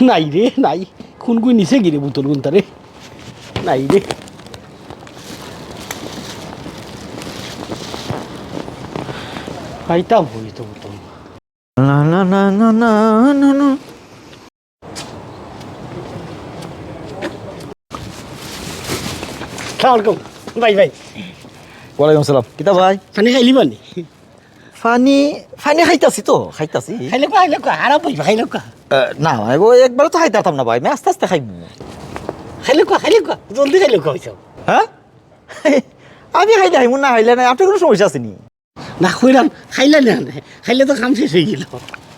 নাই রে নাই, কোন কই নিচে গিরে বোতল কোনটা রে, নাই রে। পাইতাম হই তো বোতল। না না না না না না না। সালামালাইকুম ভাই ভাই। ওয়ালাইকুম সালাম। কিতা ভাই? পানি খাইলি মানে? ফানি ফানি খাইতাছি তো খাইতাছি। খাইলে কা আরাম পাইবা, খাইলে কা। না ভাই ও একবার তো খাইতাম না ভাই, আমি আস্তে আস্তে খাইব। খাইলে কা জলদি খাইলে কা হইছো। হ্যাঁ আমি খাইলে খাইব না খাইলে না, আপনার কোনো সমস্যা আছে নি? না কইরাম খাইলে না, খাইলে তো কাম শেষ হয়ে গেল।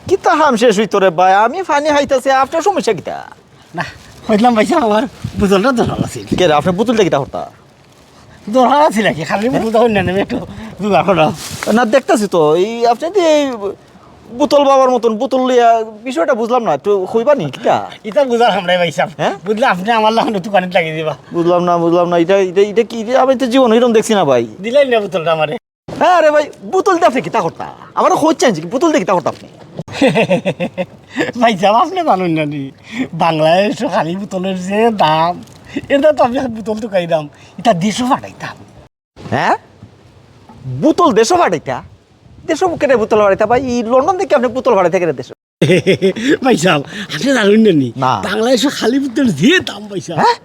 কিতা হাম শেষ হইতো রে ভাই, আমি ফানি খাইতাছি, আপনার সমস্যা কিতা? না কইলাম ভাইসা আমার বোতলটা দরকার আছিল। কে রে আপনার বোতলটা কিতা হতা? দরকার আছিল কি খালি বোতলটা হই না নেমে একটু জোগাড় করা। না দেখতাছি তো এই আপনি যে বোতল বাবার মতন বোতল লিয়া, বিষয়টা বুঝলাম না, একটু কইবা নি কিতা? এটা বুঝার আমরাই ভাইসা। হ্যাঁ বুঝলে আপনি আমার লাগানো দোকানে লাগিয়ে দিবা। বুঝলাম না, এটা এটা এটা কি রে? আমি তো জীবন এরকম দেখছি না ভাই। দিলাই না বোতলটা আমারে। হ্যাঁ রে ভাই, বোতল দিয়ে আপনি কিতা করতা? আমারও হচ্ছে বোতল দিয়ে কিতা করতা আপনি? ভাইসা আপনি জানুন না নি, বাংলাদেশে খালি বোতলের যে দাম, এটা তো আমি বোতল তো খাইতাম, এটা দেশও পাঠাইতাম। হ্যাঁ বোতল দেশও ভাড়াইতা? দেশও কেটে বোতল ভাড়াইতা ভাই? এই লন্ডন থেকে আপনি বোতল ভাড়াইতে কেটে দেশ? ভাইসা আপনি জানুন না নি, না। বাংলাদেশে খালি বোতলের যে দাম ভাইসা। হ্যাঁ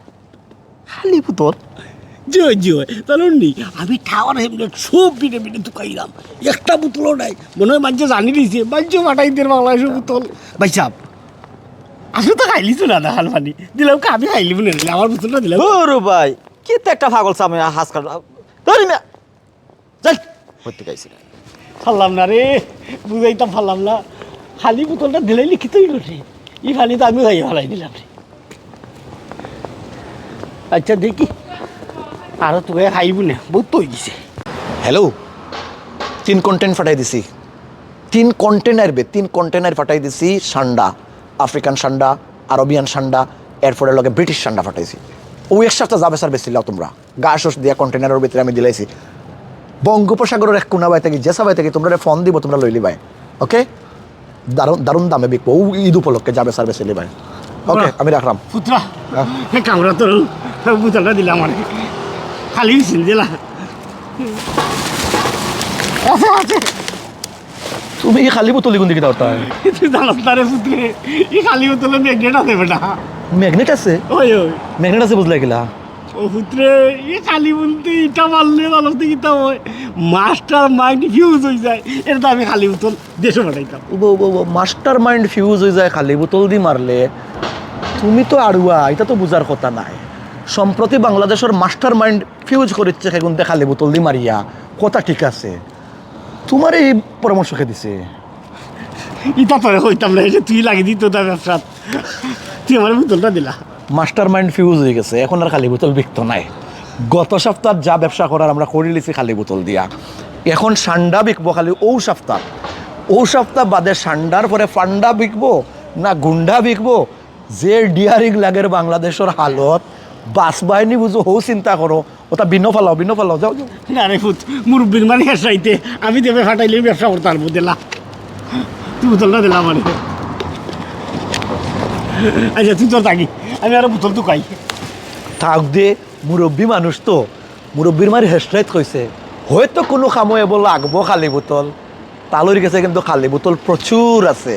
খালি বোতল? জয় জয় জানুন নি, আমি টাওয়ার হেমলেট সব বিটে বিটে তো খাইলাম, একটা বোতলও নাই। মনে হয় মানুষ জানি দিয়েছে, মানুষ পাঠাই দিয়ে বাংলাদেশের বোতল। ভাইসা আসলে তো খাইলি তো না হাল পানি দিলাম, আমি খাইলি মনে নিলাম আমার বোতলটা দিলাম। ওরে ভাই কি তো একটা পাগল সামনে হাস কাট ধরি না যাই করতে গাইছি না। ফারলাম না রে, বুঝাইতাম ফারলাম না, খালি বোতলটা দিলাই লিখিত হইল রে, ই খালি তো আমি খাই ফেলাই দিলাম রে। আচ্ছা দেখি আরো তোকে খাইব না, বহুত তো হয়ে গেছে। হ্যালো, 3 কন্টেন্ট ফাটাই দিছি, 3 কন্টেনার 3 কন্টেনার ফাটাই দিছি। সান্ডা, আফ্রিকান সান্ডা, আরবিয়ান সান্ডা, এরপরে লগে ব্রিটিশ সান্ডা ফাটাইছি। ওই এক সপ্তাহ যাবে স্যার বেশি তোমরা গা শোষ দিয়া কন্টেনারের ভিতরে আমি দিলাইছি। বঙ্গোপসাগরের এক কোনা বাই থেকে জেসা বাই থেকে তোমরা ফোন দিব, তোমরা লইলি ভাই। ওকে, দারুণ দারুণ দামে বিকবো, ও ঈদ উপলক্ষে যাবে স্যার বেশি ভাই। ওকে আমি রাখলাম। পুত্রা কামড়া তোর বোতলটা দিলাম আমার, খালি হয়েছিল দিলা। আচ্ছা আচ্ছা তুমি কি খালি বোতল গুন দিকে দাও? তুই জানাস না রে পুত্রে, ই খালি বোতলে ম্যাগনেট আছে বেটা। ম্যাগনেট আছে? ওই ওই ম্যাগনেট আছে বুঝলে গেলা? ও পুত্রে ই খালি বলতে ইটা মারলে ভালো থেকে তা হয় মাস্টার মাইন্ড ফিউজ হয়ে যায়, এটা তো আমি খালি বোতল দেশে পাঠাইতাম। মাস্টার মাইন্ড ফিউজ হয়ে যায় খালি বোতল দিয়ে মারলে? তুমি তো আড়ুয়া, এটা তো বুঝার কথা নাই। সম্প্রতি বাংলাদেশের মাস্টার মাইন্ড ফিউজ করেছে সেগুনতে খালি বোতল দিয়ে মারিয়া, কথা ঠিক আছে। তোমার এই পরামর্শ কে দিছে? ইটা তোরে হইতাম না, যে তুই লাগিয়ে দিত তার ব্যবসা, তুই আমার বোতলটা দিলা। মাস্টার মাইন্ড ফিউজ হয়ে গেছে, এখন আর খালি বোতল বিকতো নাই। গত সপ্তাহ যা ব্যবসা করার আমরা করে লিছি খালি বোতল দিয়া, এখন সান্ডা বিকবো খালি ও সপ্তাহ বাদে সান্ডার পরে ফান্ডা বিকবো না গুন্ডা বিকবো, যে ডিয়ারিং লাগের বাংলাদেশের হালত বাস বাহিনী বুঝো হৌ চিন্তা করো। ওটা ভিন্ন ফালাও যাও যাও। না রে ফুট মুরব্বীর মানে হেসাইতে আমি দেবে ফাটাইলে ব্যবসা করতে পারবো, দিলা তুই বোতলটা দিলাম মানে। আচ্ছা তুই তোর থাকি, আমি আরো বোতল তো খাই থাক দে, মুরব্বী মানুষ তো, মুরব্বীর মারি হেসরাইত কইছে হয়তো কোনো খামো এবো লাগবো খালি বোতল। তালুর গেছে কিন্তু খালি বোতল প্রচুর আছে।